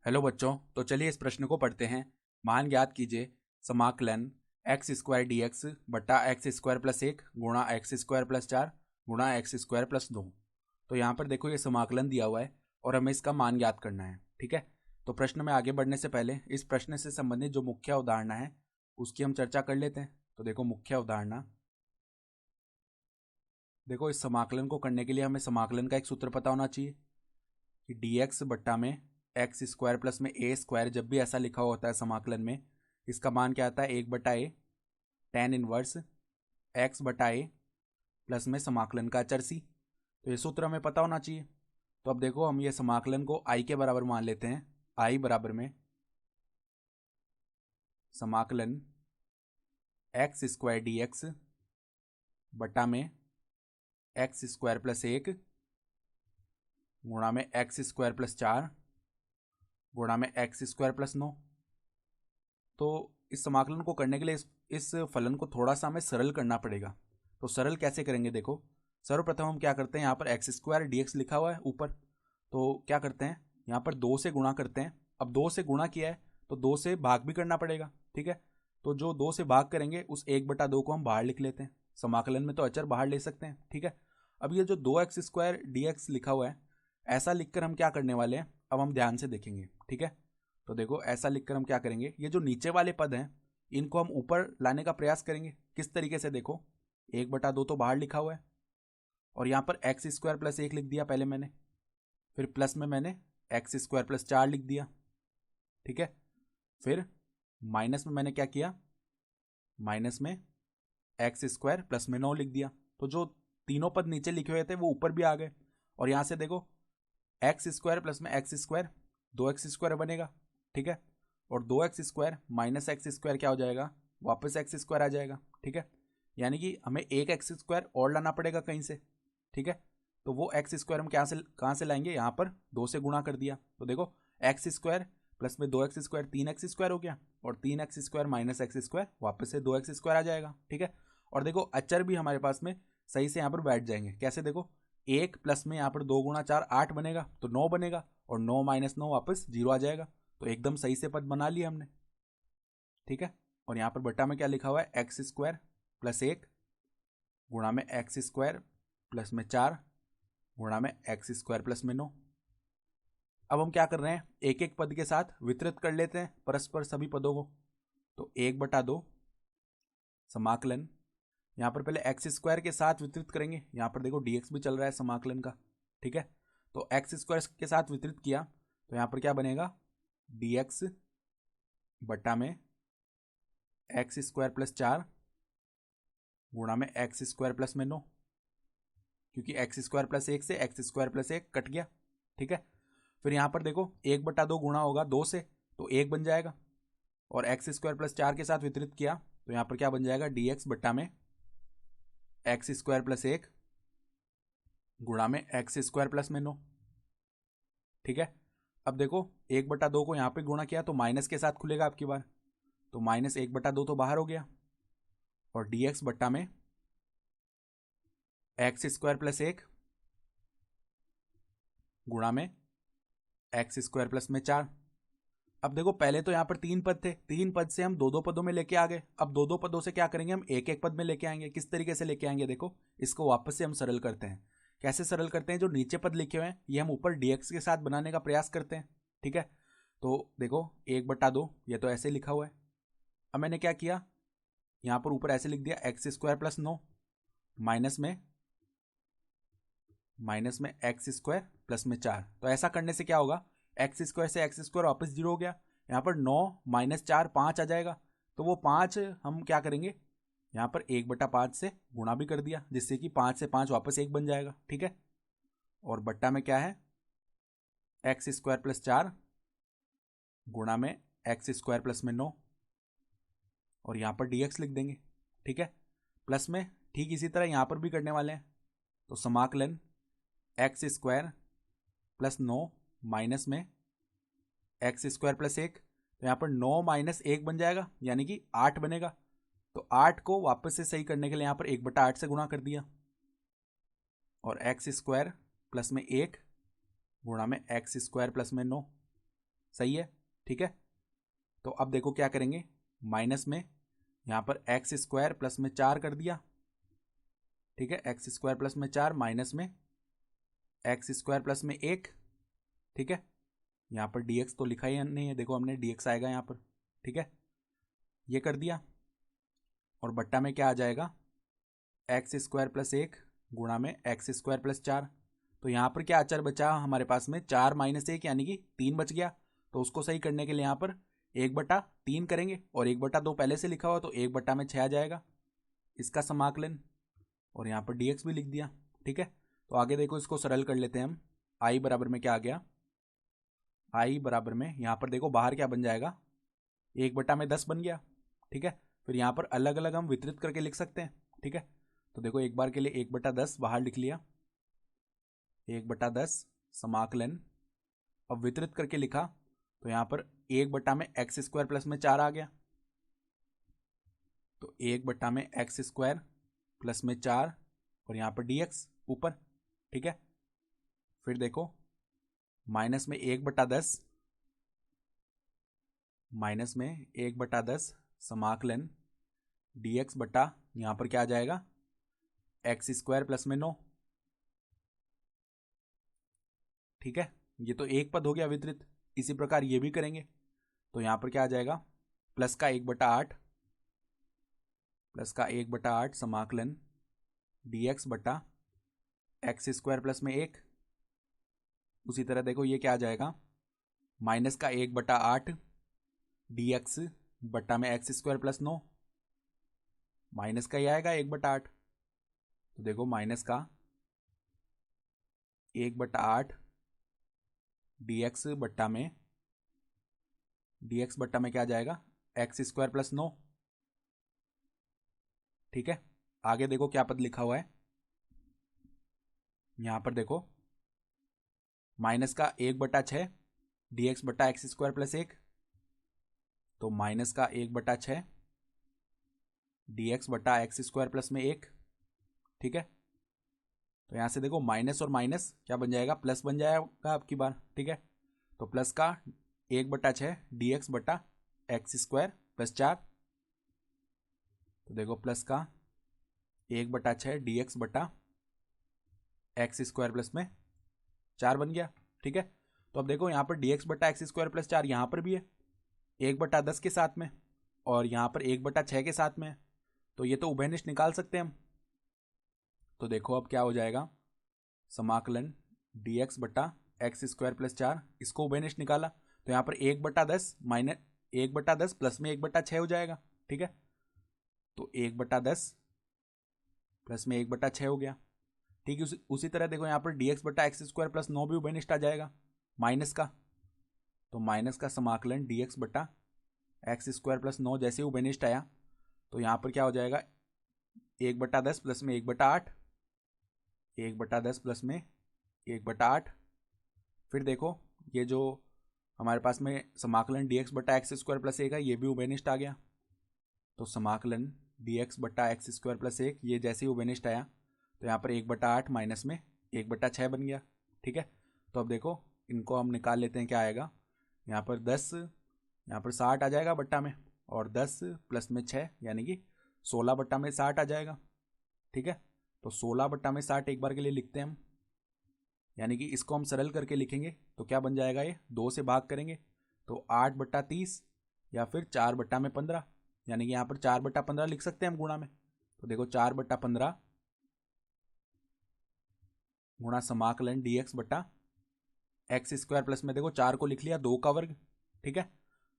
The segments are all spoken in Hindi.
हेलो बच्चों, तो चलिए इस प्रश्न को पढ़ते हैं। मान ज्ञात कीजिए समाकलन एक्स स्क्वायर डी एक्स बटा एक्स स्क्वायर प्लस एक गुणा एक्स स्क्वायर प्लस चार गुणा एक्स स्क्वायर प्लस दो। तो यहाँ पर देखो ये समाकलन दिया हुआ है और हमें इसका मान ज्ञात करना है। ठीक है, तो प्रश्न में आगे बढ़ने से पहले इस प्रश्न से संबंधित जो मुख्य अवधारणा है उसकी हम चर्चा कर लेते हैं। तो देखो मुख्य अवधारणा, देखो इस समाकलन को करने के लिए हमें समाकलन का एक सूत्र पता होना चाहिए कि डी एक्स बट्टा में एक्स स्क्वायर प्लस में ए स्क्वायर, जब भी ऐसा लिखा होता है समाकलन में, इसका मान क्या आता है, एक बटा ए टेन इनवर्स एक्स बटा ए प्लस में समाकलन का अचर सी। तो ये सूत्र हमें पता होना चाहिए। तो अब देखो हम ये समाकलन को आई के बराबर मान लेते हैं। आई बराबर में समाकलन एक्स स्क्वायर डी एक्स बटा में एक्स स्क्वायर प्लस एक गुणा में एक्स स्क्वायर प्लस चार गुणा में एक्स स्क्वायर प्लस नौ। तो इस समाकलन को करने के लिए इस फलन को थोड़ा सा हमें सरल करना पड़ेगा। तो सरल कैसे करेंगे, देखो सर्वप्रथम हम क्या करते हैं, यहाँ पर एक्स स्क्वायर डी एक्स लिखा हुआ है ऊपर, तो क्या करते हैं यहाँ पर दो से गुणा करते हैं। अब दो से गुणा किया है तो दो से भाग भी करना पड़ेगा। ठीक है, तो जो दो से भाग करेंगे उस एक बटा दो को हम बाहर लिख लेते हैं। समाकलन में तो अचर बाहर ले सकते हैं। ठीक है, अब ये जो दो एक्स स्क्वायर डी एक्स लिखा हुआ है ऐसा लिखकर हम क्या करने वाले हैं, अब हम ध्यान से देखेंगे। ठीक है, तो देखो ऐसा लिखकर हम क्या करेंगे, ये जो नीचे वाले पद हैं इनको हम ऊपर लाने का प्रयास करेंगे। किस तरीके से, देखो एक बटा दो तो बाहर लिखा हुआ है और यहाँ पर एक्स स्क्वायर प्लस एक लिख दिया पहले मैंने, फिर प्लस में मैंने एक्स स्क्वायर प्लस चार लिख दिया। ठीक है, फिर माइनस में मैंने क्या किया, माइनस में एक्स स्क्वायर प्लस में नौ लिख दिया। तो जो तीनों पद नीचे लिखे हुए थे वो ऊपर भी आ गए। और यहाँ से देखो एक्स स्क्वायर प्लस में एक्स स्क्वायर, दो एक्स स्क्वायर बनेगा। ठीक है, और दो x square minus x square क्या हो जाएगा, वापस एक्स स्क्वायर आ जाएगा। ठीक है, यानी कि हमें एक एक्स स्क्वायर और लाना पड़ेगा कहीं से। ठीक है, तो वो एक्स स्क्वायर हम कहाँ से लाएंगे, यहाँ पर दो से गुणा कर दिया। तो देखो एक्स स्क्वायर प्लस में दो एक्स स्क्वायर तीन एक्स स्क्वायर हो गया, और तीन x square minus x square वापस से दो एक्स स्क्वायर आ जाएगा। ठीक है, और देखो अचर भी हमारे पास में सही से यहाँ पर बैठ जाएंगे। कैसे, देखो एक प्लस में यहाँ पर दो गुणा चार आठ बनेगा तो नौ बनेगा, और नौ माइनस नौ वापस जीरो आ जाएगा। तो एकदम सही से पद बना लिया हमने। ठीक है, और यहाँ पर बट्टा में क्या लिखा हुआ है, एक्स स्क्वायर प्लस एक गुणा में एक्स स्क्वायर प्लस में चार गुणा में एक्स स्क्वायर प्लस में नौ। अब हम क्या कर रहे हैं, एक एक पद के साथ वितरित कर लेते हैं परस्पर सभी पदों को। तो एक बटा दो समाकलन, यहाँ पर पहले एक्स स्क्वायर के साथ वितरित करेंगे। यहाँ पर देखो डीएक्स भी चल रहा है समाकलन का। ठीक है, तो एक्स स्क्वायर के साथ वितरित किया तो यहाँ पर क्या बनेगा, डीएक्स बटा में एक्स स्क्वायर प्लस चार गुणा में एक्स स्क्वायर प्लस में नौ, क्योंकि एक्स स्क्वायर प्लस एक से एक्स स्क्वायर प्लस एक कट गया। ठीक है, फिर यहाँ पर देखो एक बटा दो गुणा होगा दो से तो एक बन जाएगा, और एक्स स्क्वायर प्लस चार के साथ वितरित किया तो यहाँ पर क्या बन जाएगा, डी एक्स बट्टा में एक्स स्क्वायर प्लस एक गुणा में एक्स स्क्वायर प्लस में नौ। ठीक है, अब देखो एक बटा दो को यहाँ पे गुणा किया तो माइनस के साथ खुलेगा आपकी बार, तो माइनस एक बटा दो तो बाहर हो गया, और डी एक्स बट्टा में एक्स स्क्वायर प्लस एक गुणा में एक्स स्क्वायर प्लस में चार। अब देखो पहले तो यहाँ पर तीन पद थे, तीन पद से हम दो दो पदों में लेके आ गए। अब दो दो पदों से क्या करेंगे, हम एक एक पद में लेके आएंगे। किस तरीके से लेके आएंगे, देखो इसको वापस से हम सरल करते हैं। कैसे सरल करते हैं, जो नीचे पद लिखे हुए हैं ये हम ऊपर डीएक्स के साथ बनाने का प्रयास करते हैं। ठीक है, तो देखो एक बटा दो ये तो ऐसे लिखा हुआ है। अब मैंने क्या किया, यहाँ पर ऊपर ऐसे लिख दिया एक्स स्क्वायर प्लस नौ माइनस में एक्स स्क्वायर प्लस में चार। तो ऐसा करने से क्या होगा, एक्स स्क्वायर से एक्स स्क्वायर वापस जीरो हो गया, यहाँ पर नौ माइनस चार पाँच आ जाएगा। तो वो पाँच हम क्या करेंगे, यहाँ पर एक बटा पाँच से गुणा भी कर दिया, जिससे कि पाँच से पाँच वापस एक बन जाएगा। ठीक है, और बट्टा में क्या है, एक्स स्क्वायर प्लस चार गुणा में एक्स स्क्वायर प्लस में नौ, और यहाँ पर डीएक्स लिख देंगे। ठीक है, प्लस में ठीक इसी तरह यहाँ पर भी करने वाले हैं। तो समाकलन एक्स स्क्वायर प्लस नौ माइनस में एक्स स्क्वायर प्लस एक, तो यहाँ पर नौ माइनस एक बन जाएगा यानी कि आठ बनेगा। तो आठ को वापस से सही करने के लिए यहाँ पर एक बटा आठ से गुणा कर दिया, और एक्स स्क्वायर प्लस में एक गुणा में एक्स स्क्वायर प्लस में नौ। सही है, ठीक है। तो अब देखो क्या करेंगे, माइनस में यहाँ पर एक्स स्क्वायर प्लस में 4 कर दिया, ठीक है। एक्स स्क्वायर प्लस में 4 माइनस में एक्स स्क्वायर प्लस में 1, ठीक है। यहाँ पर dx तो लिखा ही नहीं है, देखो हमने dx आएगा यहाँ पर, ठीक है। ये कर दिया और बट्टा में क्या आ जाएगा, एक्स स्क्वायर प्लस 1 गुणा में एक्स स्क्वायर प्लस 4। तो यहाँ पर क्या अचर बचा हमारे पास में, 4 माइनस 1 यानी कि 3 बच गया। तो उसको सही करने के लिए यहाँ पर 1/3 करेंगे और 1/2 पहले से लिखा हुआ, तो 1/6 आ जाएगा इसका समाकलन, और यहाँ पर dx भी लिख दिया, ठीक है। तो आगे देखो इसको सरल कर लेते हैं हम। i बराबर में क्या आ गया, i बराबर में यहाँ पर देखो बाहर क्या बन जाएगा, 1/10 बन गया, ठीक है। फिर यहाँ पर अलग अलग हम वितरित करके लिख सकते हैं, ठीक है। तो देखो एक बार के लिए 1/10 बाहर लिख लिया, 1/10 समाकलन। अब वितरित करके लिखा तो यहाँ पर 1/x² प्लस में 4 आ गया, तो 1/x² प्लस में 4 और यहाँ पर dx ऊपर, ठीक है। फिर देखो माइनस में 1/10, माइनस में 1/10 समाकलन dx बटा यहाँ पर क्या आ जाएगा, x² प्लस में 9, ठीक है। ये तो एक पद हो गया वितरित, इसी प्रकार ये भी करेंगे। तो यहाँ पर क्या आ जाएगा, प्लस का 1/8, प्लस का 1/8 समाकलन dx बटा x² प्लस में 1। उसी तरह देखो ये क्या आ जाएगा, माइनस का 1/8 dx बटा में x² प्लस 9, माइनस का ही आएगा 1/8। तो देखो माइनस का 1/8 dx बट्टा में क्या आ जाएगा, x² प्लस 9, ठीक है। आगे देखो क्या पद लिखा हुआ है, यहां पर देखो माइनस का 1/6 dx बटा x² प्लस 1, तो माइनस का 1/6 dx बटा x² प्लस में 1, ठीक है। तो यहां से देखो माइनस और माइनस क्या बन जाएगा, प्लस बन जाएगा आपकी बार, ठीक है। तो प्लस का 1/6 dx बटा x² प्लस 4, तो देखो प्लस का 1/6 dx बटा x² प्लस में 4 बन गया, ठीक है। तो अब देखो यहाँ पर dx बटा x² प्लस 4 यहाँ पर भी है 1/10 के साथ में, और यहाँ पर 1/6 के साथ में है, तो ये तो उभयनिष्ठ निकाल सकते हैं हम। तो देखो अब क्या हो जाएगा, समाकलन dx बटा x² प्लस 4, इसको उभयनिष्ठ निकाला तो यहाँ पर 1/10 माइनस 1/10 प्लस में 1/6 हो जाएगा, ठीक है। तो 1/10 प्लस में 1/6 हो गया, ठीक है। उसी तरह देखो यहाँ पर dx बटा x² प्लस 9 भी उभयनिष्ठ आ जाएगा माइनस का, तो माइनस का समाकलन dx बटा x² प्लस 9 जैसे ही उभयनिष्ठ आया तो यहाँ पर क्या हो जाएगा, 1/10 प्लस में 1/8, 1/10 प्लस में 1/8। फिर देखो ये जो हमारे पास में समाकलन dx बटा x² प्लस 1 है, ये भी उभयनिष्ठ आ गया। तो समाकलन dx बटा x² प्लस 1 ये जैसे ही उभयनिष्ठ आया तो यहाँ पर 1/8 माइनस में 1/6 बन गया, ठीक है। तो अब देखो इनको हम निकाल लेते हैं, क्या आएगा, यहाँ पर 10, यहाँ पर 60 आ जाएगा बट्टा में, और 10 प्लस में 6 यानी कि 16 बट्टा में 60 आ जाएगा, ठीक है। तो 16 बट्टा में 60 एक बार के लिए लिखते हैं हम, यानी कि इसको हम सरल करके लिखेंगे तो क्या बन जाएगा, ये 2 से भाग करेंगे तो 8/30 या फिर 4/15, यानी कि यहाँ पर 4/15 लिख सकते हैं हम गुणा में। तो देखो 4/15 गुणा समाकलन dx बटा x² प्लस में देखो 4 को लिख लिया 2 का वर्ग, ठीक है।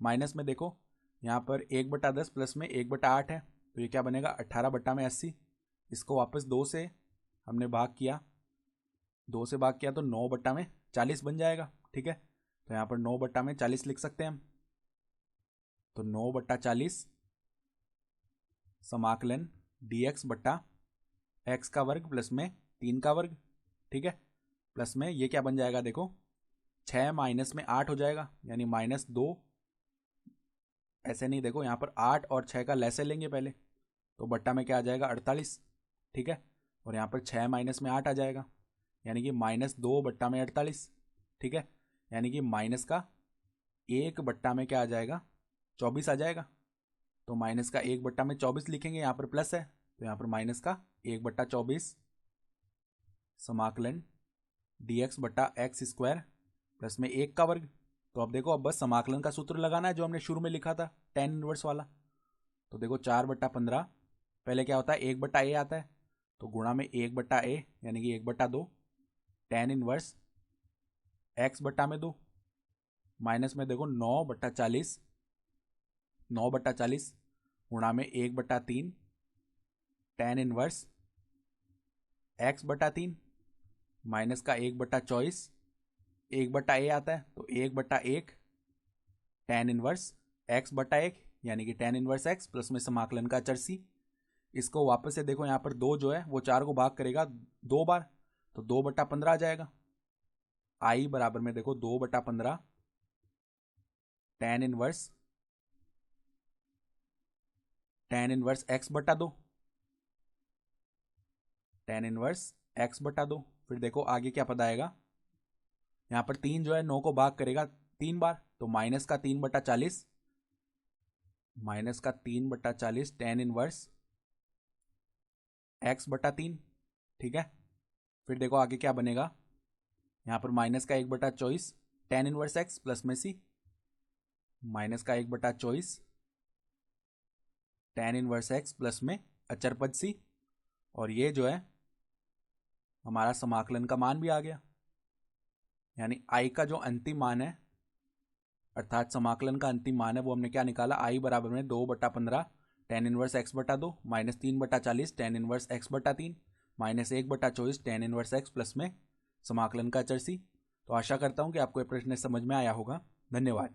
माइनस में देखो यहाँ पर 1/10 प्लस में 1/8 है, तो ये क्या बनेगा 18/80। इसको वापस 2 से हमने भाग किया, 2 से भाग किया तो 9/40 बन जाएगा, ठीक है। तो यहाँ पर 9/40 लिख सकते हैं हम। तो 9/40 समाकलन dx बटा x का वर्ग प्लस में 3 का वर्ग, ठीक है। प्लस में ये क्या बन जाएगा, देखो 6 माइनस में 8 हो जाएगा, यानी -2, ऐसे नहीं, देखो यहाँ पर 8 और 6 का लैसे लेंगे पहले, तो बट्टा में क्या आ जाएगा 48, ठीक है। और यहाँ पर 6 माइनस में 8 आ जाएगा, यानी कि -2 बट्टा में 48, ठीक है। यानी कि माइनस का 1 बट्टा में क्या आ जाएगा, 24 आ जाएगा। तो माइनस का 1 बट्टा में 24 लिखेंगे, यहाँ पर प्लस है तो यहाँ पर माइनस का 1 बट्टा 24 समाकलन dx बट्टा एक्स स्क्वायर प्लस में 1 का वर्ग। तो अब देखो, अब बस समाकलन का सूत्र लगाना है जो हमने शुरू में लिखा था tan इनवर्स वाला। तो देखो 4 बट्टा 15, पहले क्या होता है 1 बट्टा ए आता है, तो गुणा में 1 बट्टा ए यानी कि 1 बट्टा 2 tan इनवर्स एक्स बट्टा में 2 माइनस में देखो 9 बट्टा 40, 9 बट्टा 40 गुणा में 1 बट्टा 3 tan इनवर्स एक्स बट्टा 3 माइनस का 1 बट्टा 24, 1 बट्टा ए आता है तो 1 बट्टा 1 tan इनवर्स एक्स बट्टा 1 यानी कि tan इनवर्स एक्स प्लस में समाकलन का अचर सी। इसको वापस से देखो, यहाँ पर 2 जो है वो 4 को भाग करेगा 2 बार, तो 2 बट्टा 15 आ जाएगा। आई बराबर में देखो 2 बट्टा 15 tan इनवर्स एक्स बट्टा 2, tan इनवर्स एक्स बट्टा 2। फिर देखो आगे क्या पद आएगा, यहाँ पर 3 जो है 9 को भाग करेगा 3 बार, तो माइनस का 3 बट्टा 40, माइनस का 3 बट्टा 40 tan इनवर्स एक्स बट्टा 3। ठीक है, फिर देखो आगे क्या बनेगा, यहाँ पर माइनस का 1 बट्टा 24 tan इनवर्स एक्स प्लस में सी, माइनस का 1 बट्टा 24 tan इनवर्स एक्स प्लस में अचर पद सी। और ये जो है हमारा समाकलन का मान भी आ गया, यानी आई का जो अंतिम मान है अर्थात समाकलन का अंतिम मान है वो हमने क्या निकाला, आई बराबर में 2 बट्टा 15 tan इनवर्स एक्स बट्टा 2 माइनस 3 बट्टा 40 tan इनवर्स एक्स बट्टा 3 माइनस 1 बट्टा 24 tan इनवर्स एक्स प्लस में समाकलन का अचर सी। तो आशा करता हूँ कि आपको ये प्रश्न समझ में आया होगा। धन्यवाद।